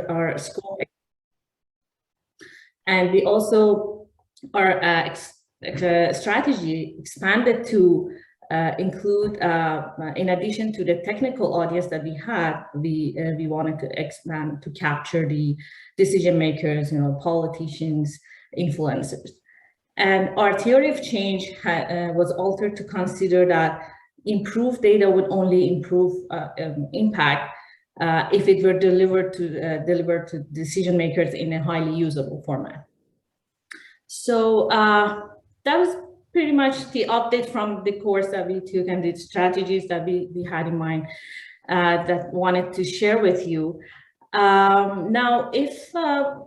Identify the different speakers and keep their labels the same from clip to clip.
Speaker 1: our score. And we also, our strategy expanded to include, in addition to the technical audience that we had, we wanted to expand to capture the decision makers, politicians, influencers. And our theory of change was altered to consider that improved data would only improve impact if it were delivered to decision makers in a highly usable format. So that was pretty much the update from the course that we took and the strategies that we had in mind that wanted to share with you. Now, if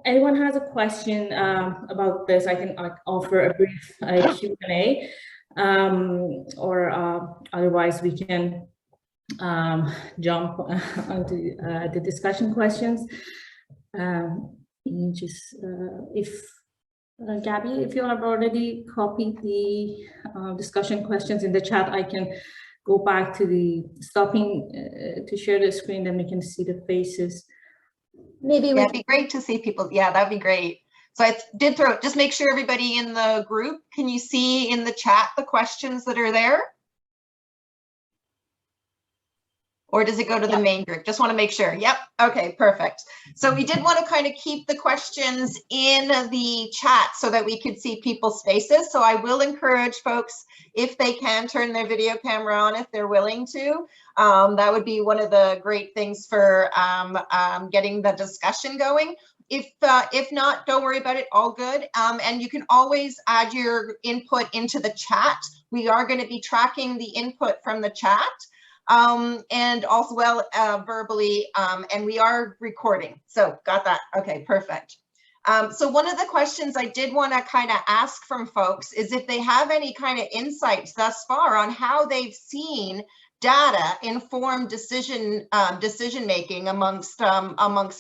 Speaker 1: anyone has a question about this, I can offer a brief Q&A, or otherwise we can jump onto the discussion questions. Gabby, if you have already copied the discussion questions in the chat, I can go back to the stopping to share the screen, then we can see the faces. Maybe
Speaker 2: it'd be great to see people. Yeah, that'd be great. So I did just make sure everybody in the group, can you see in the chat the questions that are there? Or does it go to the main group? Just want to make sure. Yep. Okay, perfect. So we did want to kind of keep the questions in the chat so that we could see people's faces. So I will encourage folks, if they can, turn their video camera on if they're willing to. That would be one of the great things for getting the discussion going. If not, don't worry about it, all good. And you can always add your input into the chat. We are going to be tracking the input from the chat. And also verbally, and we are recording. So got that. Okay, perfect. So one of the questions I did want to kind of ask from folks is if they have any kind of insights thus far on how they've seen data inform decision making amongst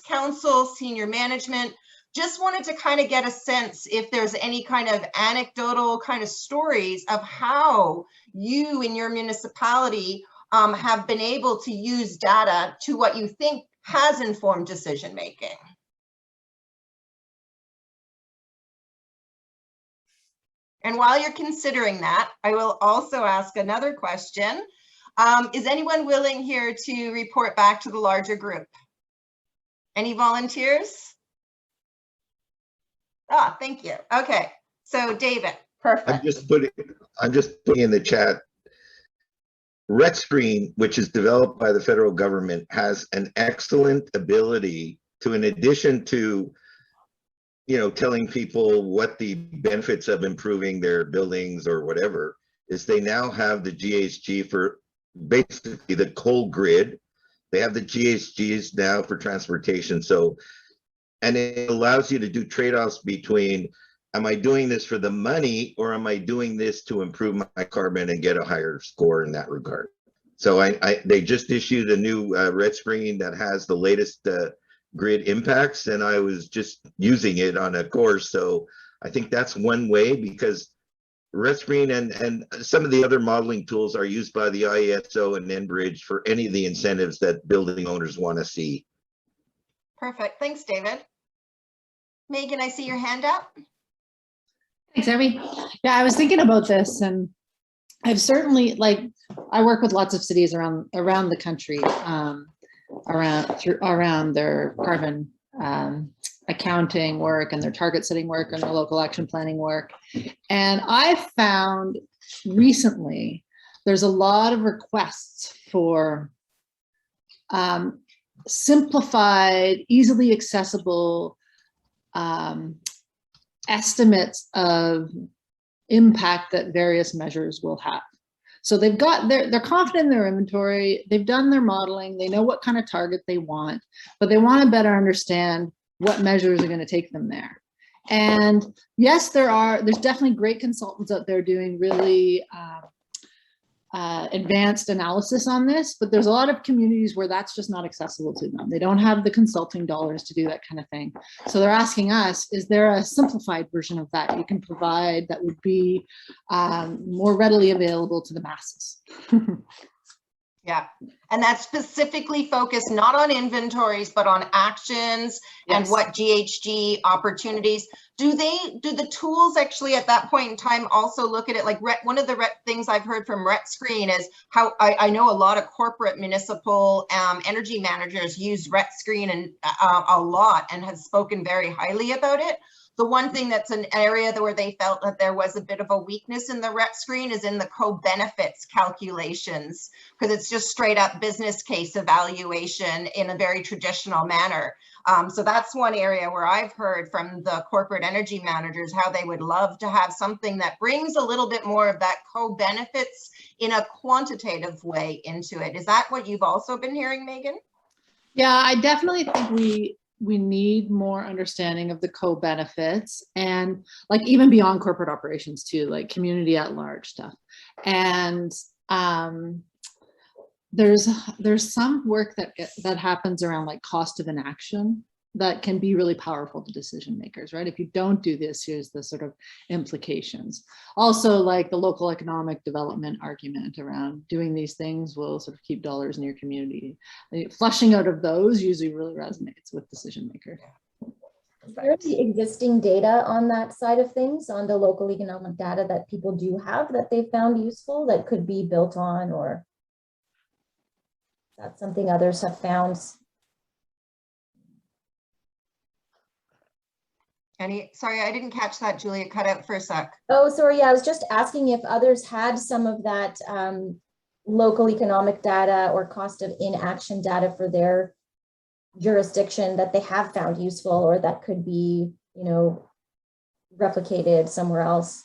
Speaker 2: council, senior management. Just wanted to kind of get a sense if there's any kind of anecdotal kind of stories of how you in your municipality have been able to use data to what you think has informed decision making. And while you're considering that, I will also ask another question. Is anyone willing here to report back to the larger group? Any volunteers? Ah, thank you. Okay, so David, perfect.
Speaker 3: I'm just putting in the chat. RETScreen, which is developed by the federal government, has an excellent ability to, in addition to, telling people what the benefits of improving their buildings or whatever is, they now have the GHG for basically the coal grid. They have the GHGs now for transportation. So, and it allows you to do trade-offs between, am I doing this for the money or am I doing this to improve my carbon and get a higher score in that regard? So they just issued a new RETScreen that has the latest grid impacts, and I was just using it on a course. So I think that's one way, because RETScreen and some of the other modeling tools are used by the IESO and Enbridge for any of the incentives that building owners want to see.
Speaker 2: Perfect. Thanks, David. Megan, I see your hand up.
Speaker 4: Thanks, Abby. Yeah, I was thinking about this, and I've certainly, I work with lots of cities around the country, around their carbon accounting work and their target setting work and their local action planning work. And I found recently there's a lot of requests for simplified, easily accessible estimates of impact that various measures will have. So they're confident in their inventory, they've done their modeling, they know what kind of target they want, but they want to better understand what measures are going to take them there. And yes, there's definitely great consultants out there doing really advanced analysis on this, but there's a lot of communities where that's just not accessible to them. They don't have the consulting dollars to do that kind of thing. So they're asking us, is there a simplified version of that you can provide that would be more readily available to the masses?
Speaker 2: Yeah, and that's specifically focused not on inventories, but on actions and
Speaker 4: Yes.
Speaker 2: what GHG opportunities. Do the tools actually at that point in time also look at it like one of the things I've heard from RET-Screen is how I know a lot of corporate municipal energy managers use RET-Screen and a lot and has spoken very highly about it. The one thing that's an area where they felt that there was a bit of a weakness in the RET-Screen is in the co-benefits calculations, because it's just straight up business case evaluation in a very traditional manner. So that's one area where I've heard from the corporate energy managers how they would love to have something that brings a little bit more of that co-benefits in a quantitative way into it. Is that what you've also been hearing, Megan?
Speaker 4: Yeah, I definitely think we need more understanding of the co-benefits, and like even beyond corporate operations too, like community at large stuff. And there's some work that happens around like cost of inaction that can be really powerful to decision makers, right? If you don't do this, here's the sort of implications. Also, like the local economic development argument around doing these things will sort of keep dollars in your community. Flushing out of those usually really resonates with decision makers.
Speaker 5: Is there any existing data on that side of things, on the local economic data that people do have that they found useful that could be built on, or that's something others have found?
Speaker 2: Sorry, I didn't catch that, Julia, cut out for a sec.
Speaker 5: Oh, sorry. Yeah, I was just asking if others had some of that local economic data or cost of inaction data for their jurisdiction that they have found useful, or that could be, you know, replicated somewhere else.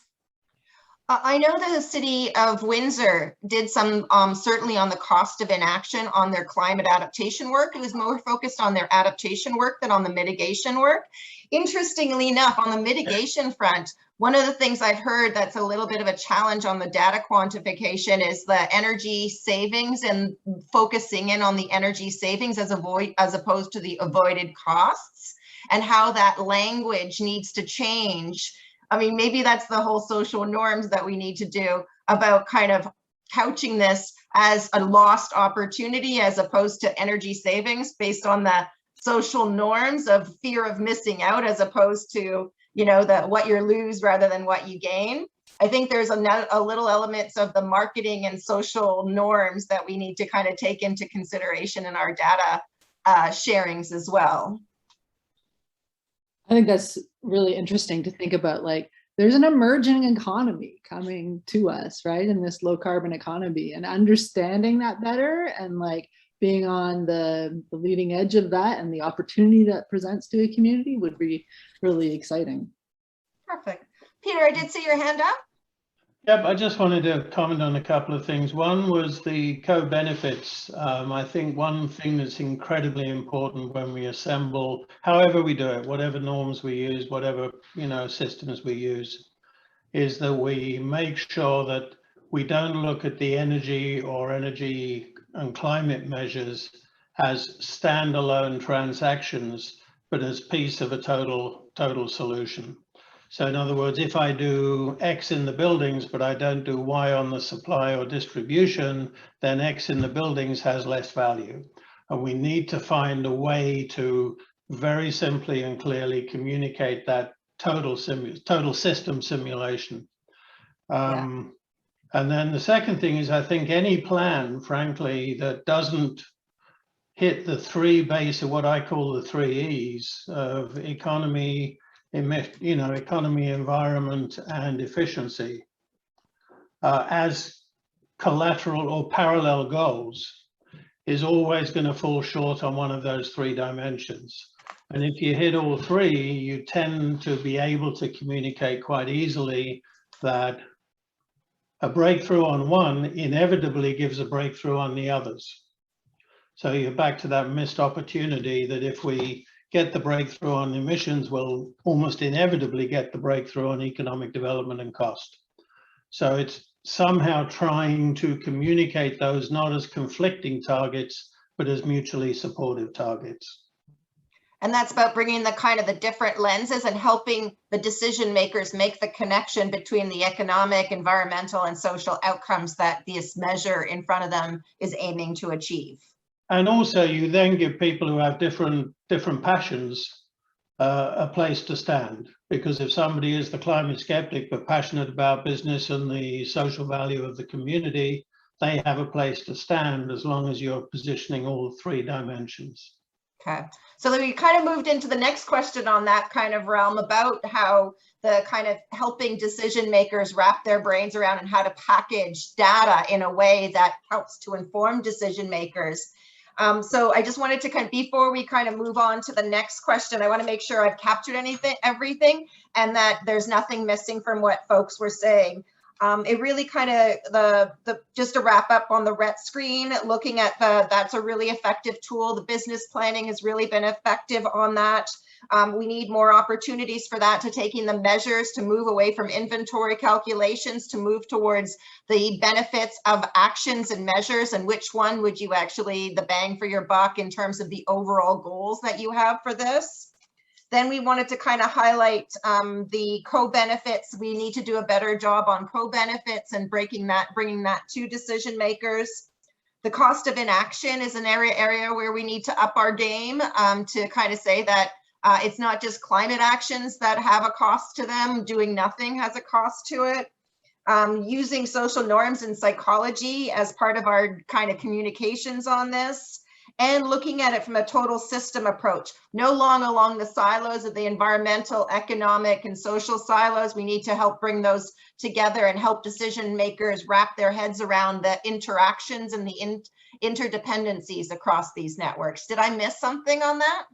Speaker 2: I know that the city of Windsor did some, certainly on the cost of inaction on their climate adaptation work. It was more focused on their adaptation work than on the mitigation work. Interestingly enough, on the mitigation front, one of the things I've heard that's a little bit of a challenge on the data quantification is the energy savings and focusing in on the energy savings as opposed to the avoided costs, and how that language needs to change. I mean, maybe that's the whole social norms that we need to do about kind of couching this as a lost opportunity as opposed to energy savings based on the social norms of fear of missing out, as opposed to, you know, what you lose rather than what you gain. I think there's a little elements of the marketing and social norms that we need to kind of take into consideration in our data sharings as well.
Speaker 4: I think that's really interesting to think about. Like, there's an emerging economy coming to us, right? In this low carbon economy, and understanding that better and like being on the leading edge of that and the opportunity that presents to a community would be really exciting.
Speaker 2: Perfect. Peter, I did see your hand up.
Speaker 6: Yep, I just wanted to comment on a couple of things. One was the co-benefits. I think one thing that's incredibly important when we assemble, however we do it, whatever norms we use, whatever, you know, systems we use, is that we make sure that we don't look at the energy or energy and climate measures as standalone transactions, but as piece of a total solution. So in other words, if I do X in the buildings, but I don't do Y on the supply or distribution, then X in the buildings has less value. And we need to find a way to very simply and clearly communicate that total system simulation. And then the second thing is, I think any plan, frankly, that doesn't hit the what I call the 3 E's of economy, economy, environment, and efficiency as collateral or parallel goals, is always going to fall short on one of those 3 dimensions. And if you hit all 3, you tend to be able to communicate quite easily that a breakthrough on one inevitably gives a breakthrough on the others. So you're back to that missed opportunity that if we get the breakthrough on emissions, we'll almost inevitably get the breakthrough on economic development and cost. So it's somehow trying to communicate those not as conflicting targets, but as mutually supportive targets.
Speaker 2: And that's about bringing the kind of the different lenses and helping the decision makers make the connection between the economic, environmental, and social outcomes that this measure in front of them is aiming to achieve.
Speaker 6: And also you then give people who have different passions a place to stand, because if somebody is the climate skeptic but passionate about business and the social value of the community, they have a place to stand as long as you're positioning all three dimensions.
Speaker 2: Okay, so then we kind of moved into the next question on that kind of realm about how the kind of helping decision makers wrap their brains around and how to package data in a way that helps to inform decision makers. So I just wanted to kind of, before we kind of move on to the next question, I want to make sure I've captured everything, and that there's nothing missing from what folks were saying. It really kind of, just to wrap up on the RET screen, looking at that's a really effective tool. The business planning has really been effective on that. We need more opportunities for that, to taking the measures to move away from inventory calculations, to move towards the benefits of actions and measures, and which one would you actually, the bang for your buck in terms of the overall goals that you have for this. Then we wanted to kind of highlight the co-benefits. We need to do a better job on co-benefits and bringing that to decision makers. The cost of inaction is an area where we need to up our game, to kind of say that it's not just climate actions that have a cost to them. Doing nothing has a cost to it. Using social norms and psychology as part of our kind of communications on this. And looking at it from a total system approach, no longer along the silos of the environmental, economic, and social silos. We need to help bring those together and help decision makers wrap their heads around the interactions and the interdependencies across these networks. Did I miss something on that?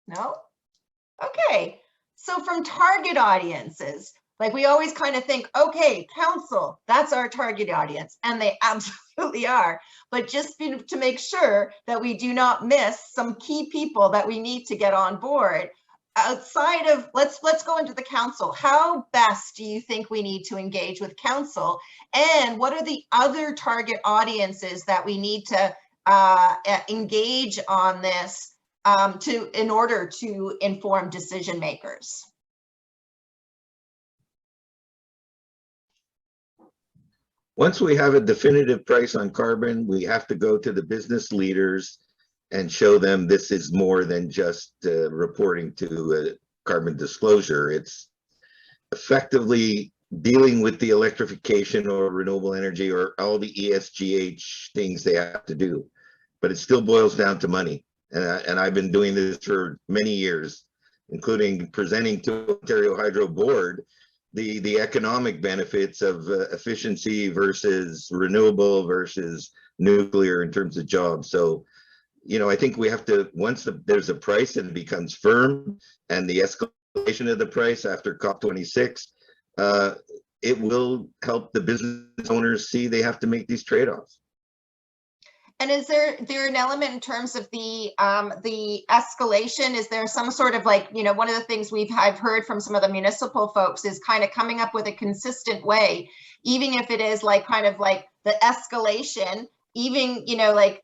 Speaker 2: No? Okay, so from target audiences, like we always kind of think, okay, council, that's our target audience, and they absolutely are. But just to make sure that we do not miss some key people that we need to get on board, outside of, let's go into the council. How best do you think we need to engage with council? And what are the other target audiences that we need to engage on this in order to inform decision makers?
Speaker 3: Once we have a definitive price on carbon, we have to go to the business leaders and show them this is more than just reporting to carbon disclosure. It's effectively dealing with the electrification or renewable energy or all the ESGH things they have to do. But it still boils down to money. And I've been doing this for many years, including presenting to Ontario Hydro Board the economic benefits of efficiency versus renewable versus nuclear in terms of jobs. So, you know, I think we have to, once there's a price and it becomes firm, and the escalation of the price after COP26, it will help the business owners see they have to make these trade-offs.
Speaker 2: And is there an element in terms of the escalation? Is there some sort of, like, you know, one of the things I've heard from some of the municipal folks is kind of coming up with a consistent way, even if it is like kind of like the escalation, even, you know, like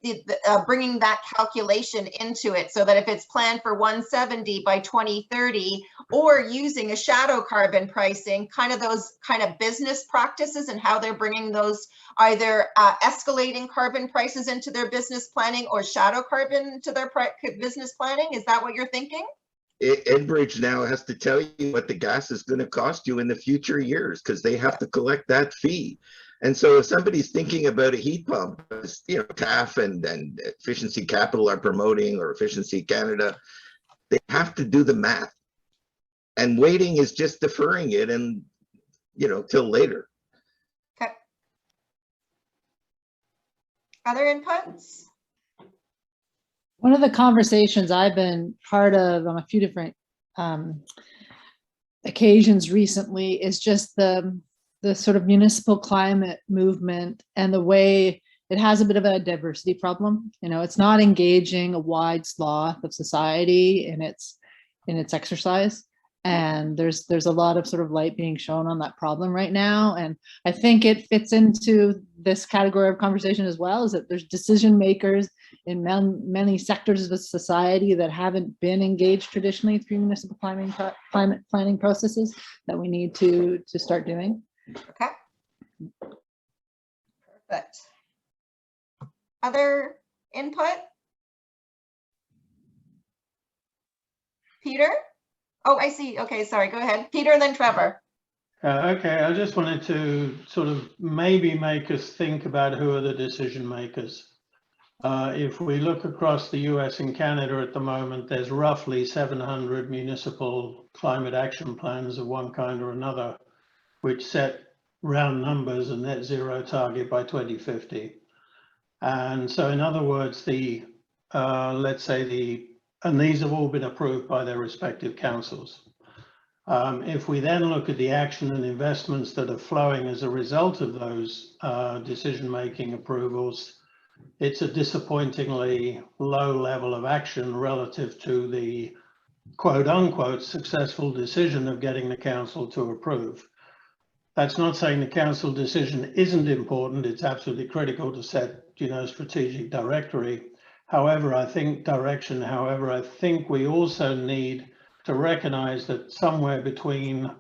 Speaker 2: bringing that calculation into it, so that if it's planned for 170 by 2030, or using a shadow carbon pricing, kind of those kind of business practices and how they're bringing those either escalating carbon prices into their business planning or shadow carbon to their business planning. Is that what you're thinking?
Speaker 3: Enbridge now has to tell you what the gas is going to cost you in the future years, because they have to collect that fee. And so if somebody's thinking about a heat pump, you know, TAF and Efficiency Capital are promoting, or Efficiency Canada, they have to do the math. And waiting is just deferring it, and, you know, till later.
Speaker 2: Okay. Other inputs?
Speaker 4: One of the conversations I've been part of on a few different occasions recently is just the sort of municipal climate movement, and the way it has a bit of a diversity problem. You know, it's not engaging a wide swath of society in its exercise. And there's a lot of sort of light being shown on that problem right now. And I think it fits into this category of conversation as well, is that there's decision makers in many sectors of society that haven't been engaged traditionally through municipal climate planning processes that we need to start doing.
Speaker 2: Okay. Perfect. Other input? Peter? Oh, I see. Okay, sorry, go ahead. Peter and then Trevor.
Speaker 6: Okay, I just wanted to sort of maybe make us think about who are the decision makers. If we look across the US and Canada at the moment, there's roughly 700 municipal climate action plans of one kind or another, which set round numbers a net zero target by 2050. And so in other words, let's say and these have all been approved by their respective councils. If we then look at the action and investments that are flowing as a result of those decision-making approvals, it's a disappointingly low level of action relative to the quote unquote successful decision of getting the council to approve. That's not saying the council decision isn't important. It's absolutely critical to set, strategic directory. However, I think we also need to recognize that somewhere between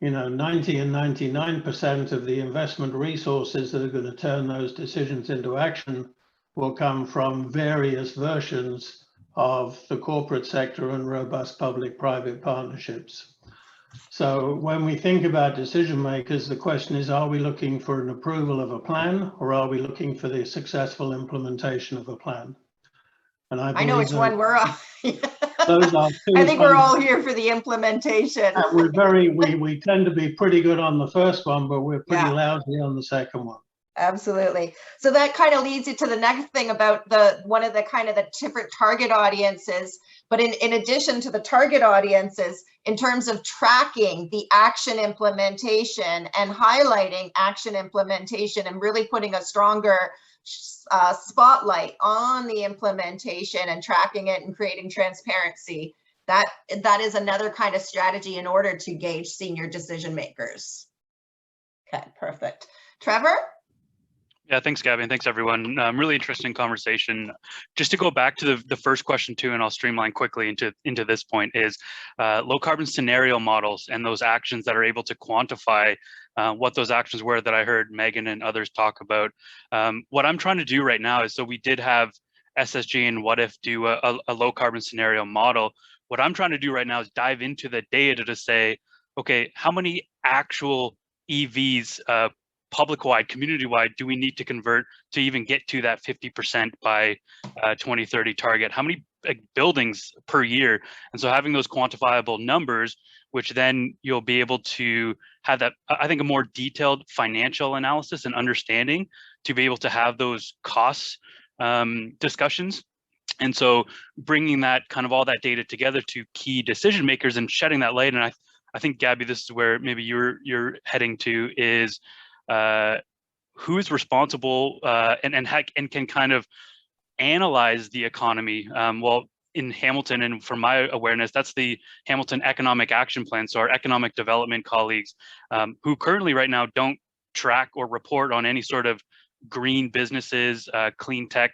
Speaker 6: 90 and 99% of the investment resources that are going to turn those decisions into action will come from various versions of the corporate sector and robust public-private partnerships. So when we think about decision makers, the question is, are we looking for an approval of a plan, or are we looking for the successful implementation of a plan? And
Speaker 2: I know which one we're on.
Speaker 6: Those are
Speaker 2: I think we're all here for the implementation.
Speaker 6: We tend to be pretty good on the first one, but we're pretty lousy on the second one.
Speaker 2: Absolutely. So that kind of leads you to the next thing about one of the kind of the different target audiences. But in addition to the target audiences, in terms of tracking the action implementation and highlighting action implementation and really putting a stronger spotlight on the implementation and tracking it and creating transparency, that is another kind of strategy in order to gauge senior decision makers. Okay, perfect. Trevor?
Speaker 7: Yeah, thanks, Gabby, and thanks, everyone. Really interesting conversation. Just to go back to the first question too, and I'll streamline quickly into this point, is low carbon scenario models and those actions that are able to quantify what those actions were that I heard Megan and others talk about. What I'm trying to do right now is, so we did have SSG and What If do a low carbon scenario model. What I'm trying to do right now is dive into the data to say, okay, how many actual EVs, public-wide, community-wide, do we need to convert to even get to that 50% by 2030 target? How many buildings per year? And so having those quantifiable numbers, which then you'll be able to have that, I think, a more detailed financial analysis and understanding to be able to have those costs discussions. And so bringing that kind of all that data together to key decision makers and shedding that light. And I think, Gabby, this is where maybe you're heading to, is who's responsible and can kind of analyze the economy. Well, in Hamilton, and from my awareness, that's the Hamilton Economic Action Plan. So our economic development colleagues, who currently right now don't track or report on any sort of green businesses, clean tech,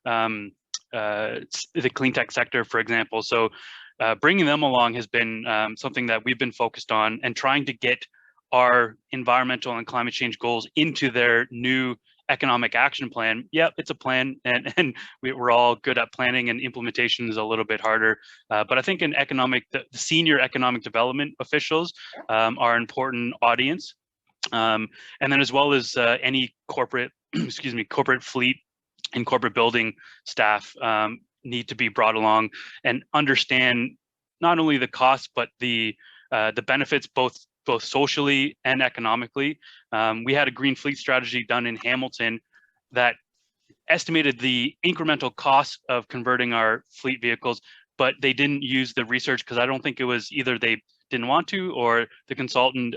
Speaker 7: the clean tech sector, for example. So bringing them along has been something that we've been focused on, and trying to get our environmental and climate change goals into their new economic action plan. Yep, it's a plan, and we're all good at planning, and implementation is a little bit harder. But I think in the senior economic development officials are an important audience. And then as well as any corporate, corporate fleet and corporate building staff need to be brought along and understand not only the costs, but the benefits, both socially and economically. We had a green fleet strategy done in Hamilton that estimated the incremental cost of converting our fleet vehicles, but they didn't use the research, because I don't think it was either they didn't want to, or the consultant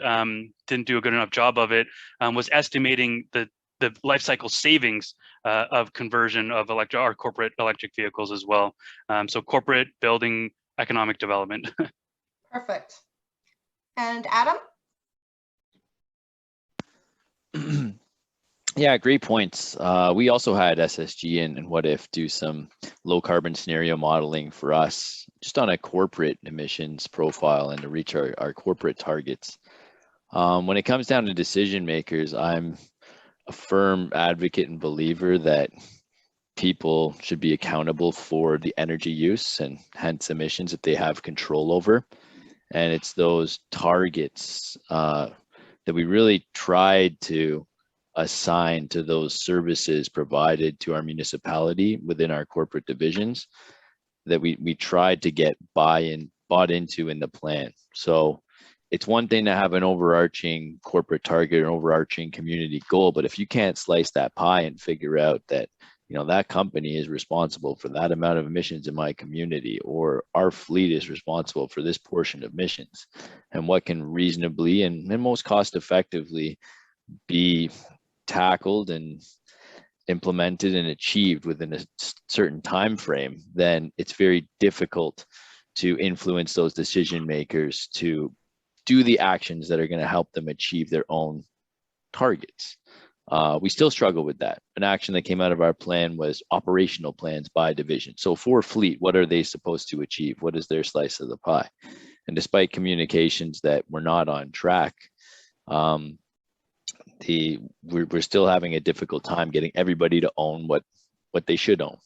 Speaker 7: didn't do a good enough job of it, was estimating the life cycle savings of conversion of our corporate electric vehicles as well. So corporate building economic development.
Speaker 2: Perfect. And Adam?
Speaker 8: Yeah, great points. We also had SSG and What If do some low carbon scenario modeling for us, just on a corporate emissions profile and to reach our corporate targets. When it comes down to decision makers, I'm a firm advocate and believer that people should be accountable for the energy use and hence emissions that they have control over. And it's those targets that we really tried to assign to those services provided to our municipality within our corporate divisions that we tried to get bought into in the plan. So it's one thing to have an overarching corporate target, an overarching community goal, but if you can't slice that pie and figure out that, you know, that company is responsible for that amount of emissions in my community, or our fleet is responsible for this portion of emissions, and what can reasonably and most cost effectively be tackled and implemented and achieved within a certain time frame, then it's very difficult to influence those decision makers to do the actions that are going to help them achieve their own targets. We still struggle with that. An action that came out of our plan was operational plans by division. So for fleet, what are they supposed to achieve? What is their slice of the pie? And despite communications that we're not on track, we're still having a difficult time getting everybody to own what they should own.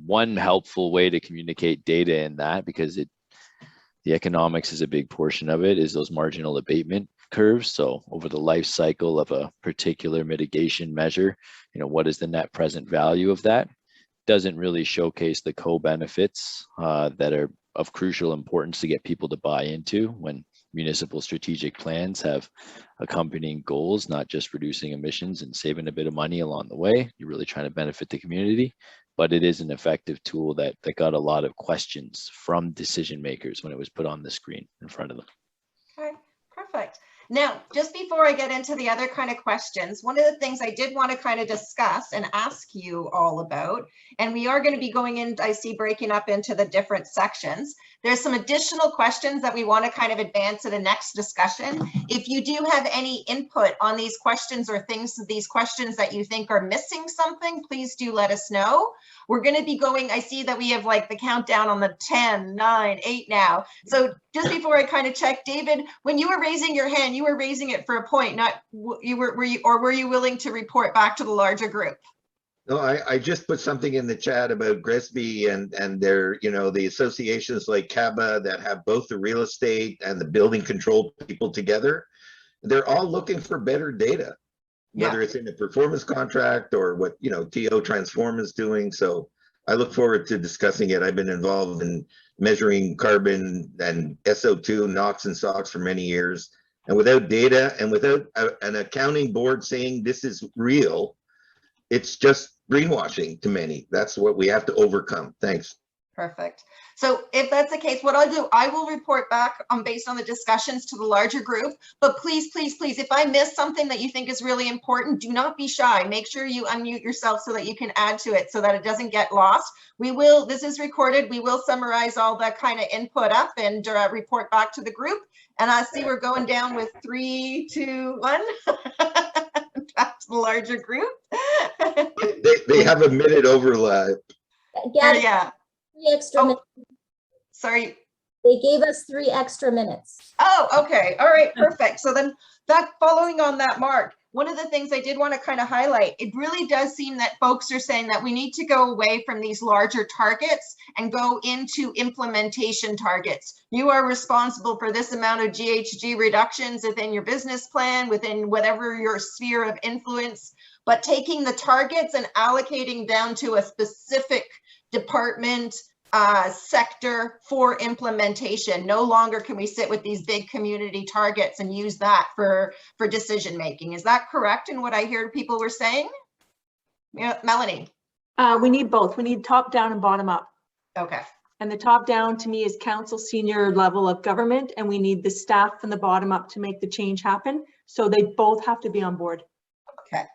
Speaker 8: One helpful way to communicate data in that, because the economics is a big portion of it, is those marginal abatement curves. So over the life cycle of a particular mitigation measure, you know, what is the net present value of that? Doesn't really showcase the co-benefits that are of crucial importance to get people to buy into when municipal strategic plans have accompanying goals, not just reducing emissions and saving a bit of money along the way. You're really trying to benefit the community, but it is an effective tool that got a lot of questions from decision makers when it was put on the screen in front of them.
Speaker 2: Okay, perfect. Now, just before I get into the other kind of questions, one of the things I did want to kind of discuss and ask you all about, and we are going to be going in, I see, breaking up into the different sections. There's some additional questions that we want to kind of advance to the next discussion. If you do have any input on these questions or these questions that you think are missing something, please do let us know. We're going to be going, I see that we have like the countdown on the 10, 9, 8 now. So just before I kind of check, David, when you were raising your hand, you were raising it for a point, not were you willing to report back to the larger group?
Speaker 3: No, I just put something in the chat about Gresby and their, you know, the associations like CABA that have both the real estate and the building control people together. They're all looking for better data, whether it's in a performance contract or what, you know, TO Transform is doing. So I look forward to discussing it. I've been involved in measuring carbon and SO2, NOx and SOx for many years. And without data and without an accounting board saying this is real, it's just greenwashing to many. That's what we have to overcome. Thanks.
Speaker 2: Perfect. So if that's the case, what I'll do, I will report back based on the discussions to the larger group. But please, please, please, if I miss something that you think is really important, do not be shy. Make sure you unmute yourself so that you can add to it so that it doesn't get lost. We will, this is recorded. We will summarize all that kind of input up and report back to the group. And I see we're going down with 3, 2, 1. Back to the larger group.
Speaker 3: They have a minute overlap.
Speaker 2: Yeah.
Speaker 5: 3 extra minutes.
Speaker 2: Sorry.
Speaker 5: They gave us 3 extra minutes.
Speaker 2: Oh, okay. All right, perfect. So then that following on that mark, one of the things I did want to kind of highlight, it really does seem that folks are saying that we need to go away from these larger targets and go into implementation targets. You are responsible for this amount of GHG reductions within your business plan, within whatever your sphere of influence, but taking the targets and allocating down to a specific department, sector for implementation. No longer can we sit with these big community targets and use that for decision making. Is that correct in what I hear people were saying? Yeah, Melanie.
Speaker 9: We need both. We need top down and bottom up.
Speaker 2: Okay.
Speaker 9: And the top down to me is council, senior level of government, and we need the staff from the bottom up to make the change happen. So they both have to be on board.
Speaker 2: Okay.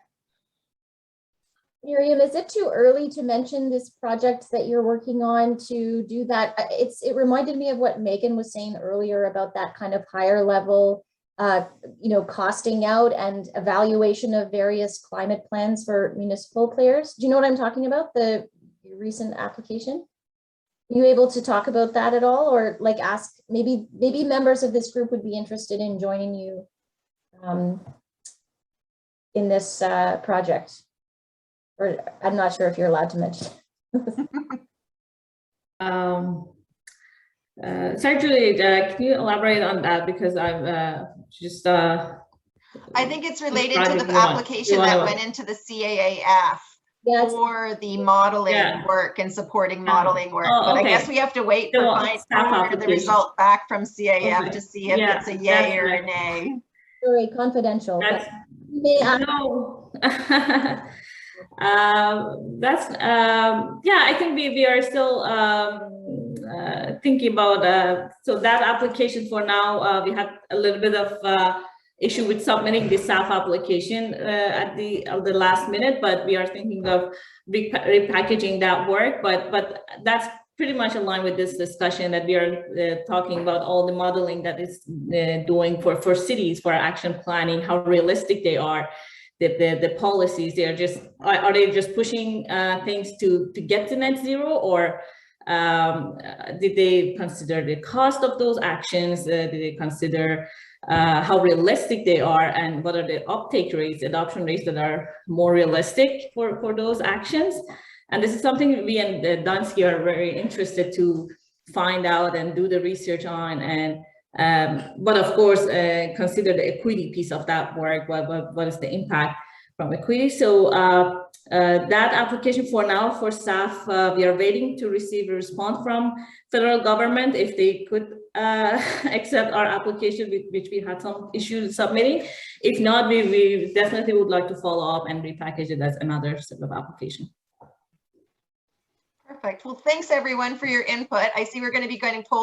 Speaker 5: Miriam, is it too early to mention this project that you're working on to do that? It reminded me of what Megan was saying earlier about that kind of higher level costing out and evaluation of various climate plans for municipal players. Do you know what I'm talking about? The recent application? Are you able to talk about that at all, or like ask, maybe members of this group would be interested in joining you in this project? Or I'm not sure if you're allowed to mention.
Speaker 1: Sorry, Julie, can you elaborate on that? Because I've just...
Speaker 2: I think it's related to the
Speaker 1: you want
Speaker 2: application
Speaker 1: to-
Speaker 2: that went into the CAAF
Speaker 5: Yeah,
Speaker 2: for the modeling
Speaker 1: Yeah.
Speaker 2: work and supporting modeling work.
Speaker 1: Oh,
Speaker 2: But I
Speaker 1: okay.
Speaker 2: guess we have to wait
Speaker 1: So,
Speaker 2: for
Speaker 1: staff
Speaker 2: the
Speaker 1: application.
Speaker 2: result back from CAAF
Speaker 1: Okay.
Speaker 2: to see if
Speaker 1: Yeah,
Speaker 2: it's a yay
Speaker 1: that's
Speaker 2: or a
Speaker 1: right.
Speaker 2: nay.
Speaker 5: very confidential, but
Speaker 1: That's...
Speaker 5: you may ask.
Speaker 1: No. That's yeah, I think we are still thinking about so that application for now. We had a little bit of issue with submitting the staff application at the last minute, but we are thinking of repackaging that work. But that's pretty much aligned with this discussion that we are talking about all the modeling that is doing for cities, for action planning, how realistic they are. The policies, they are just, are they just pushing things to get to net zero, or did they consider the cost of those actions? Did they consider how realistic they are, and what are the uptake rates, adoption rates that are more realistic for those actions? And this is something we and Dunsky are very interested to find out and do the research on, and but of course, consider the equity piece of that work. What is the impact from equity? So that application for now for staff, we are waiting to receive a response from federal government if they could accept our application, which we had some issues submitting. If not, we definitely would like to follow up and repackage it as another set of application.
Speaker 2: Perfect. Well, thanks everyone for your input. I see we're going to be getting pulled